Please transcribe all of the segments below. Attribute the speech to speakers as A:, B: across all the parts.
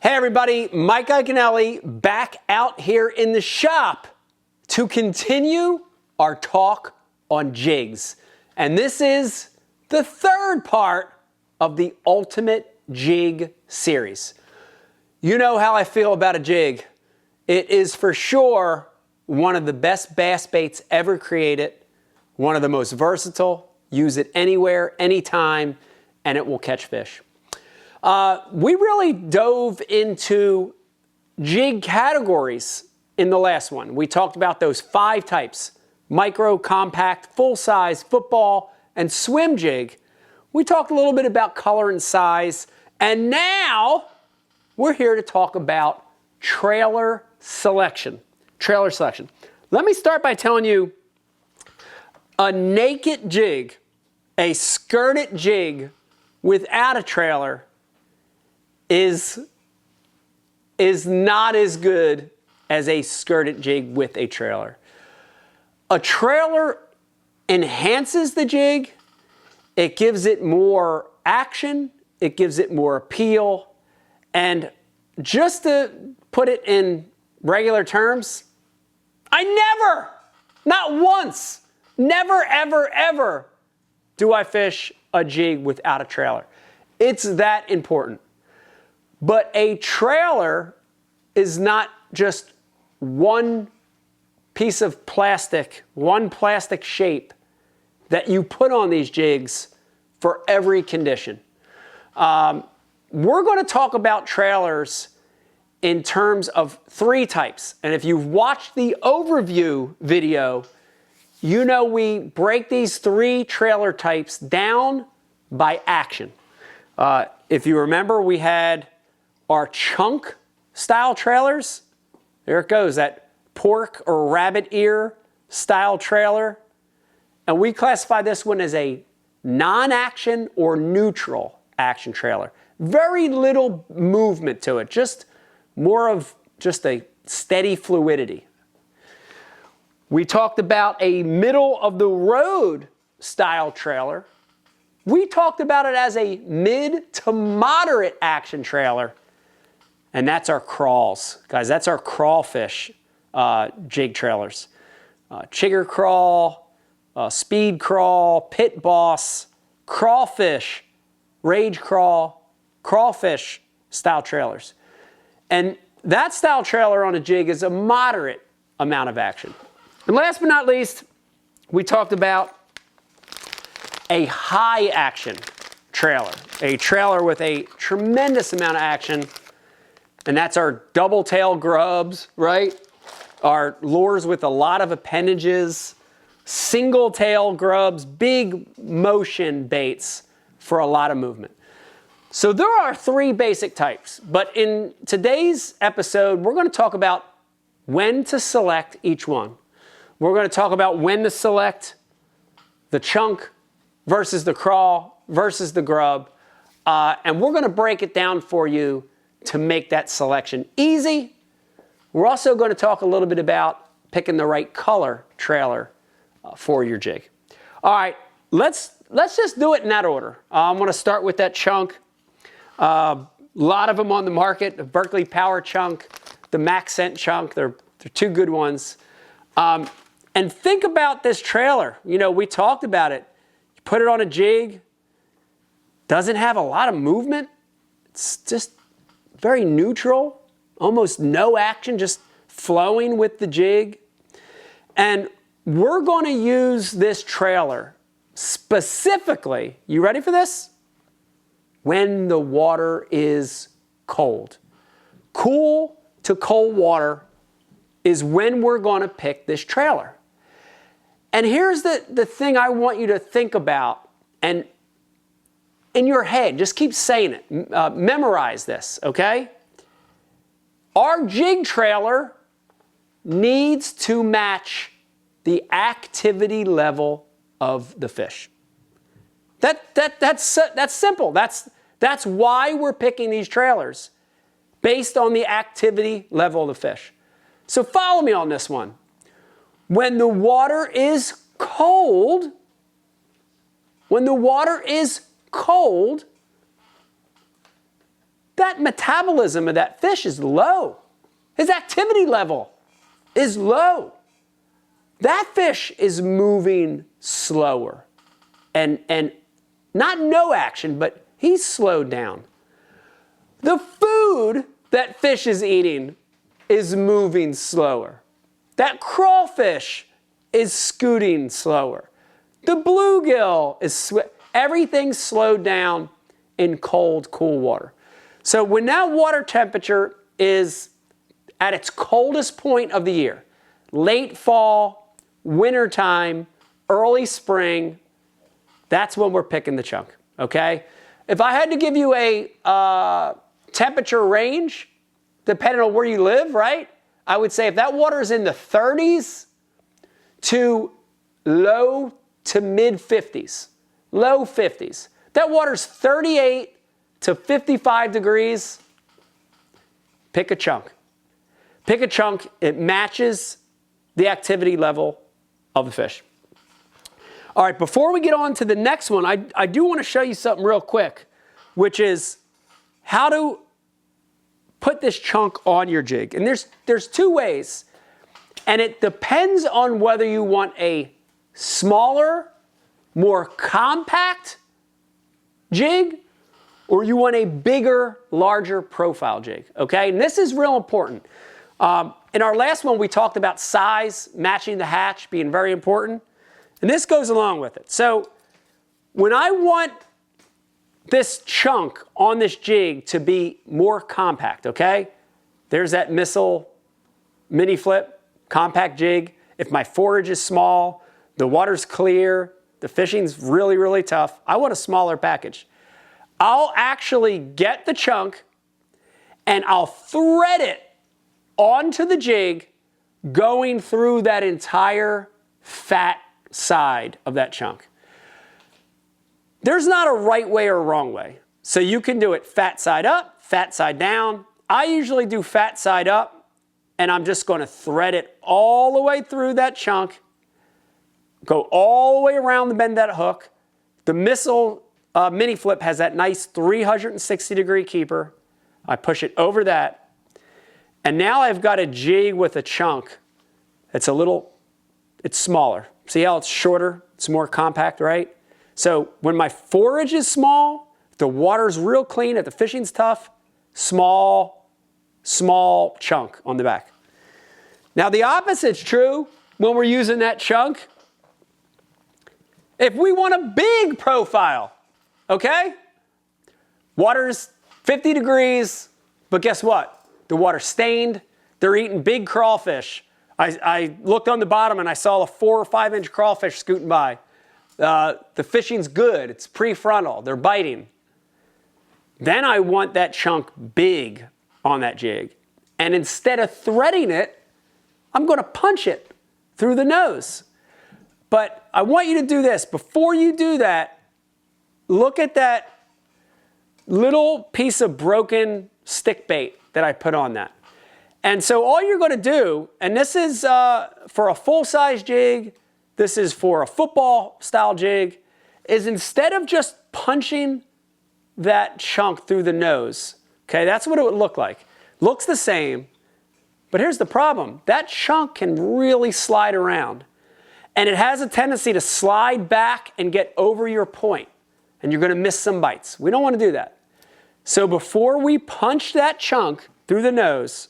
A: Hey everybody, Mike Iaconelli back out here in the shop to continue our talk on jigs. And this is the third part of the Ultimate Jig series. You know how I feel about a jig. It is for sure one of the best bass baits ever created, one of the most versatile, use it anywhere, anytime, and it will catch fish. We really dove into jig categories in the last one. We talked about those 5 types: micro, compact, full-size, football, and swim jig. We talked a little bit about color and size, and now we're here to talk about trailer selection. Trailer selection. Let me start by telling you, a naked jig, a skirted jig without a trailer is not as good as a skirted jig with a trailer. A trailer enhances the jig, it gives it more action, it gives it more appeal, and just to put it in regular terms, I never, not once, never, ever, ever do I fish a jig without a trailer. It's that important. But a trailer is not just one piece of plastic, one plastic shape that you put on these jigs for every condition. We're going to talk about trailers in terms of 3 types. And if you've watched the overview video, you know we break these 3 trailer types down by action. If you remember, we had our chunk style trailers. There it goes, that pork or rabbit ear style trailer. And we classify this one as a non-action or neutral action trailer. Very little movement to it, just more of just a steady fluidity. We talked about a middle of the road style trailer. We talked about it as a mid to moderate action trailer. And that's our crawls. Guys, that's our crawfish jig trailers. Chigger crawl, speed crawl, pit boss, crawfish, rage crawl, crawfish style trailers. And that style trailer on a jig is a moderate amount of action. And last but not least, we talked about a high action trailer. A trailer with a tremendous amount of action. And that's our double tail grubs, right? Our lures with a lot of appendages, single tail grubs, big motion baits for a lot of movement. So there are 3 basic types, but in today's episode, we're going to talk about when to select each one. We're going to talk about when to select the chunk versus the crawl versus the grub, and we're going to break it down for you to make that selection easy. We're also going to talk a little bit about picking the right color trailer for your jig. All right, let's just do it in that order. I'm going to start with that chunk. A lot of them on the market, the Berkeley Power chunk, the Maxcent chunk. They're 2 good ones. And think about this trailer. You know, we talked about it. You put it on a jig, doesn't have a lot of movement. It's just very neutral, almost no action, just flowing with the jig. And we're going to use this trailer specifically, you ready for this? When the water is cold. Cool to cold water is when we're going to pick this trailer. And here's the thing I want you to think about, and in your head, just keep saying it. Memorize this, okay? Our jig trailer needs to match the activity level of the fish. That's simple. That's why we're picking these trailers, based on the activity level of the fish. So follow me on this one. When the water is cold, that metabolism of that fish is low. His activity level is low. That fish is moving slower. And not no action, but he's slowed down. The food that fish is eating is moving slower. That crawfish is scooting slower. The bluegill is everything's slowed down in cold, cool water. So when that water temperature is at its coldest point of the year, late fall, winter time, early spring, that's when we're picking the chunk, okay? If I had to give you a temperature range, depending on where you live, right? I would say if that water is in the 30s to low to mid 50s, low 50s. That water's 38 to 55 degrees, pick a chunk. Pick a chunk, it matches the activity level of the fish. All right, before we get on to the next one, I do want to show you something real quick, which is how to put this chunk on your jig. And there's two ways, and it depends on whether you want a smaller, more compact jig, or you want a bigger, larger profile jig, okay? And this is real important. In our last one, we talked about size, matching the hatch being very important. And this goes along with it. So when I want this chunk on this jig to be more compact, okay? There's that missile mini flip, compact jig. If my forage is small, the water's clear, the fishing's really, really tough, I want a smaller package. I'll actually get the chunk and I'll thread it onto the jig going through that entire fat side of that chunk. There's not a right way or a wrong way. So you can do it fat side up, fat side down. I usually do fat side up, and I'm just going to thread it all the way through that chunk, go all the way around the bend of that hook. The missile mini flip has that nice 360-degree keeper. I push it over that, and now I've got a jig with a chunk that's it's smaller. See how it's shorter? It's more compact, right? So when my forage is small, if the water's real clean, if the fishing's tough, small chunk on the back. Now the opposite's true when we're using that chunk. If we want a big profile, okay? Water's 50 degrees, but guess what? The water's stained. They're eating big crawfish. I looked on the bottom and I saw a 4 or 5 inch crawfish scooting by. The fishing's good. It's prefrontal. They're biting. Then I want that chunk big on that jig. And instead of threading it, I'm going to punch it through the nose. But I want you to do this. Before you do that, look at that little piece of broken stick bait that I put on that. And so all you're going to do, and this is for a full-size jig, this is for a football-style jig, is instead of just punching that chunk through the nose, okay, that's what it would look like. Looks the same, but here's the problem. That chunk can really slide around, and it has a tendency to slide back and get over your point, and you're going to miss some bites. We don't want to do that. So before we punch that chunk through the nose,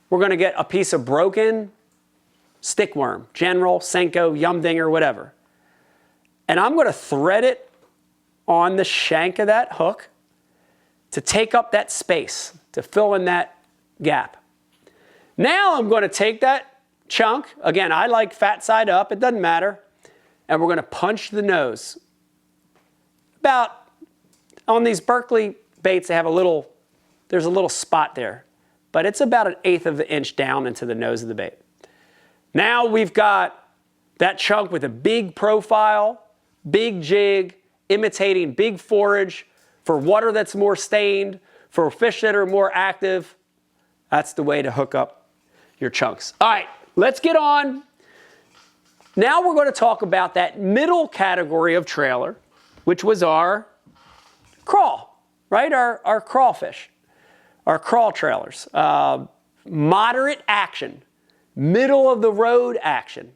A: we're going to get a piece of broken stickworm, General, Senko, Yumdinger, whatever. And I'm going to thread it on the shank of that hook to take up that space, to fill in that gap. Now I'm going to take that chunk, again, I like fat side up, it doesn't matter, and we're going to punch the nose. About, on these Berkeley baits, they have there's a little spot there, but it's about 1/8 of an inch down into the nose of the bait. Now we've got that chunk with a big profile, big jig, imitating big forage for water that's more stained, for fish that are more active. That's the way to hook up your chunks. All right, let's get on. Now we're going to talk about that middle category of trailer, which was our crawl. right? Our crawfish, our crawl trailers. Moderate action, middle of the road action.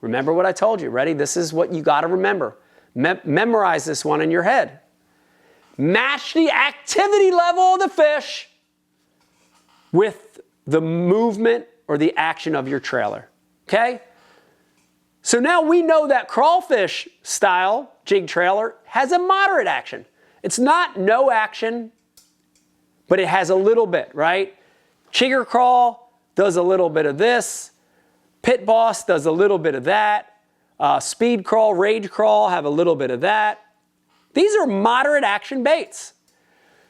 A: Remember what I told you. Ready? This is what you got to remember. Memorize this one in your head. Match the activity level of the fish with the movement or the action of your trailer. Okay? So now we know that crawfish style jig trailer has a moderate action. It's not no action, but it has a little bit, right? Chigger crawl does a little bit of this. Pit boss does a little bit of that. Speed crawl, rage crawl have a little bit of that. These are moderate action baits.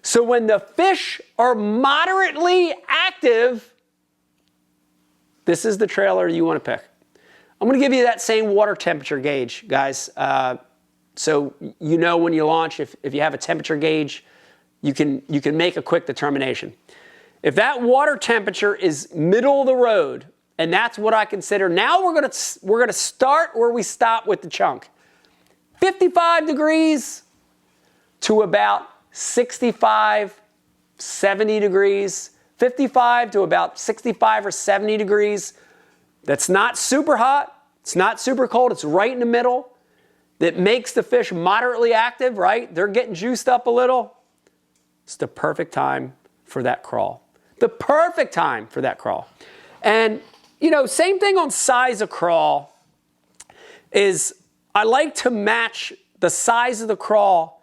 A: So when the fish are moderately active, this is the trailer you want to pick. I'm going to give you that same water temperature gauge, guys. So you know when you launch, if you have a temperature gauge, you can make a quick determination. If that water temperature is middle of the road, and that's what I consider, now we're gonna start where we stop with the chunk. 55 degrees to about 65, 70 degrees. 55 to about 65 or 70 degrees. That's not super hot. It's not super cold. It's right in the middle. That makes the fish moderately active, right? They're getting juiced up a little. It's the perfect time for that crawl. The perfect time for that crawl. And, you know, same thing on size of crawl is I like to match the size of the crawl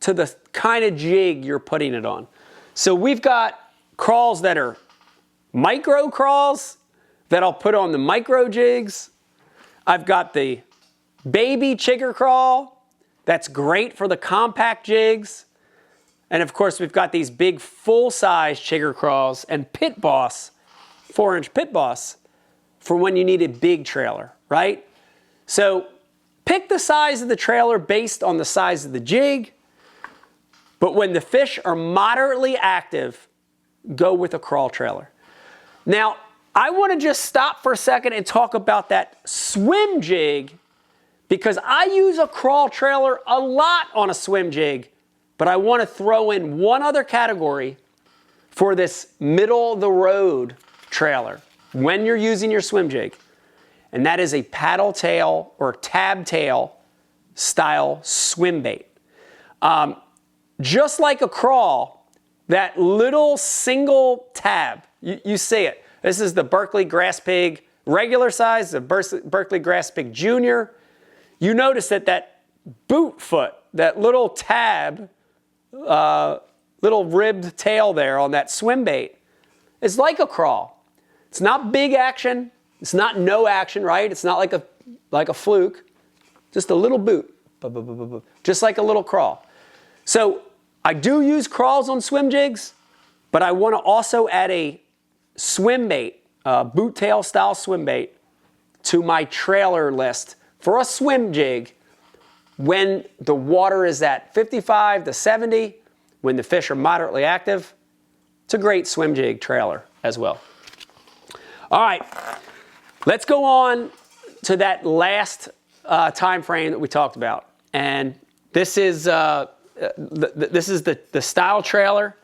A: to the kind of jig you're putting it on. So we've got crawls that are micro crawls that I'll put on the micro jigs. I've got the baby chigger crawl. That's great for the compact jigs. And of course, we've got these big full-size chigger crawls and pit boss, 4-inch pit boss, for when you need a big trailer, right? So pick the size of the trailer based on the size of the jig. But when the fish are moderately active, go with a crawl trailer. Now, I want to just stop for a second and talk about that swim jig because I use a crawl trailer a lot on a swim jig, but I want to throw in one other category for this middle of the road trailer when you're using your swim jig, and that is a paddle tail or tab tail style swim bait. Just like a crawl, that little single tab, you see it. This is the Berkeley Grass Pig regular size, the Berkeley Grass Pig Junior. You notice that boot foot, that little tab, little ribbed tail there on that swim bait is like a crawl. It's not big action. It's not no action, right? It's not like a fluke. Just a little boot, just like a little crawl. So I do use crawls on swim jigs, but I want to also add a swim bait, boot tail style swim bait to my trailer list for a swim jig when the water is at 55 to 70, when the fish are moderately active. It's a great swim jig trailer as well. All right, let's go on to that last time frame that we talked about. And this is the style trailer.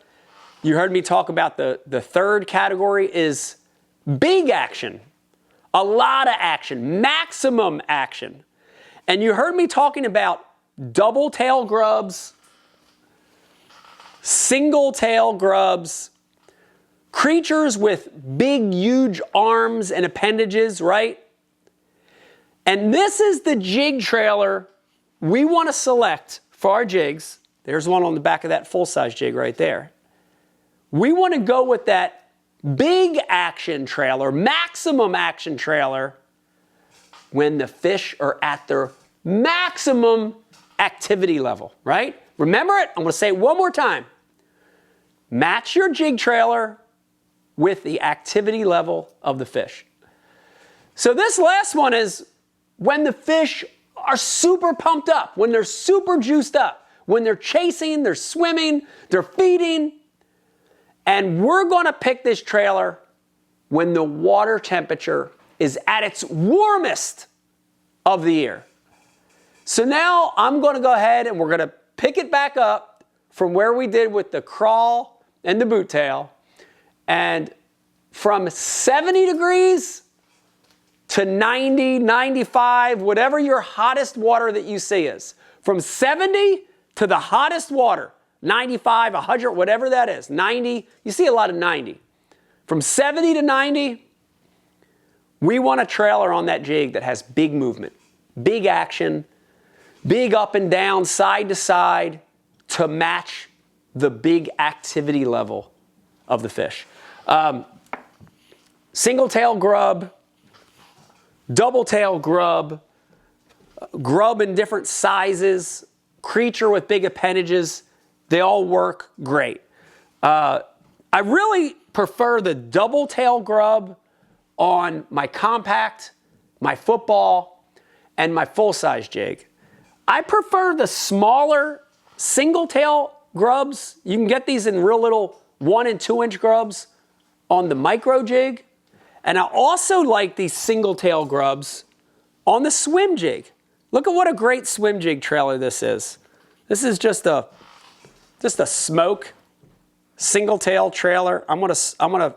A: You heard me talk about the third category is big action, a lot of action, maximum action. And you heard me talking about double tail grubs, single tail grubs, creatures with big, huge arms and appendages, right? And this is the jig trailer we want to select for our jigs. There's one on the back of that full-size jig right there. We want to go with that big action trailer, maximum action trailer, when the fish are at their maximum activity level, right? Remember it? I'm going to say it one more time. Match your jig trailer with the activity level of the fish. So this last one is when the fish are super pumped up, when they're super juiced up, when they're chasing, they're swimming, they're feeding. And we're going to pick this trailer when the water temperature is at its warmest of the year. So now I'm going to go ahead and we're going to pick it back up from where we did with the crawl and the boot tail, and from 70 degrees to 90, 95, whatever your hottest water that you see is. From 70 to the hottest water, 95, 100, whatever that is, 90, you see a lot of 90. From 70 to 90, we want a trailer on that jig that has big movement, big action, big up and down, side to side, to match the big activity level of the fish. Single tail grub, double tail grub, grub in different sizes, creature with big appendages, they all work great. I really prefer the double tail grub on my compact, my football, and my full-size jig. I prefer the smaller single tail grubs. You can get these in real little 1 and 2 inch grubs on the micro jig. And I also like these single tail grubs on the swim jig. Look at what a great swim jig trailer this is. This is just a smoke single tail trailer. I'm gonna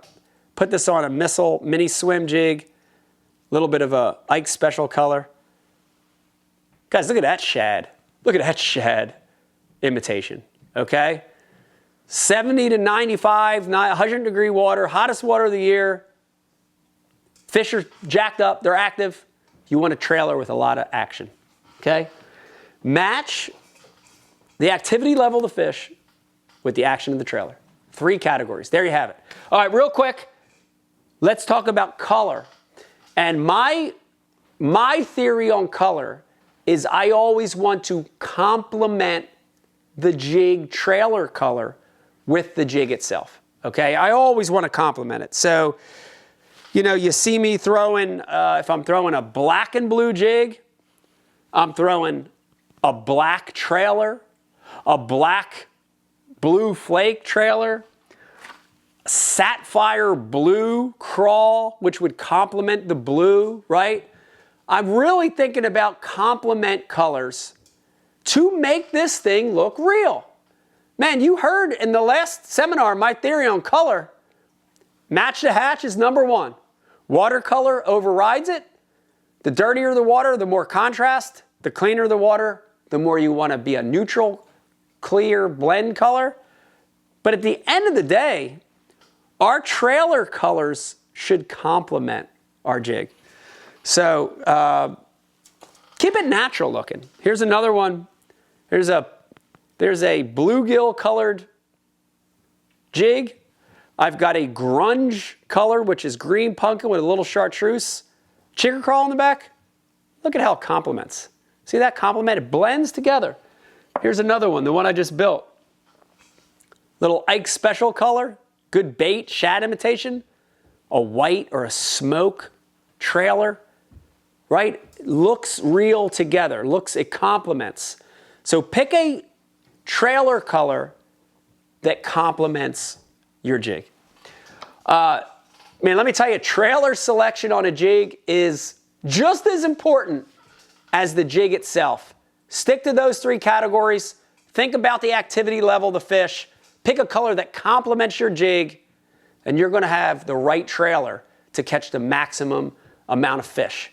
A: put this on a missile mini swim jig. A little bit of a Ike special color. Guys, look at that shad. Look at that shad imitation, okay? 70 to 95, 100 degree water, hottest water of the year. Fish are jacked up, they're active. You want a trailer with a lot of action, okay? Match the activity level of the fish with the action of the trailer. 3 categories, there you have it. All right, real quick, let's talk about color. And my theory on color is I always want to complement the jig trailer color with the jig itself, okay? I always want to complement it. So, you know, you see me throwing, if I'm throwing a black and blue jig, I'm throwing a black trailer, a black blue flake trailer, sapphire blue crawl, which would complement the blue, right? I'm really thinking about complement colors to make this thing look real. Man, you heard in the last seminar my theory on color. Match the hatch is number 1. Watercolor overrides it. The dirtier the water, the more contrast. The cleaner the water, the more you want to be a neutral, clear blend color. But at the end of the day, our trailer colors should complement our jig. So keep it natural looking. Here's another one. There's a bluegill colored jig. I've got a grunge color, which is green pumpkin with a little chartreuse chicken crawl in the back. Look at how it complements. See that complement? It blends together. Here's another one, the one I just built. Little Ike special color, good bait, shad imitation, a white or a smoke trailer, right? Looks real together, it complements. So pick a trailer color that complements your jig. Man, let me tell you, trailer selection on a jig is just as important as the jig itself. Stick to those 3 categories. Think about the activity level of the fish. Pick a color that complements your jig, and you're gonna have the right trailer to catch the maximum amount of fish.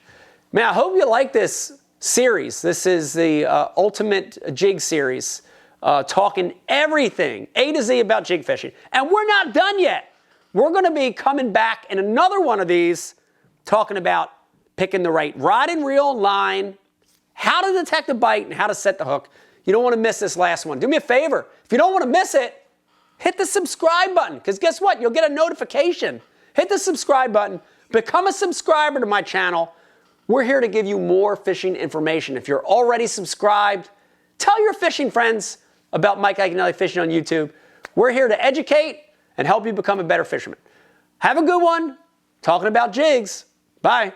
A: Man, I hope you like this series. This is the Ultimate Jig Series, talking everything A to Z about jig fishing. And we're not done yet. We're gonna be coming back in another one of these, talking about picking the right rod and reel line, how to detect a bite, and how to set the hook. You don't wanna miss this last one. Do me a favor, if you don't wanna miss it, hit the subscribe button, because guess what? You'll get a notification. Hit the subscribe button, become a subscriber to my channel. We're here to give you more fishing information. If you're already subscribed, tell your fishing friends about Mike Iaconelli Fishing on YouTube. We're here to educate and help you become a better fisherman. Have a good one. Talking about jigs. Bye.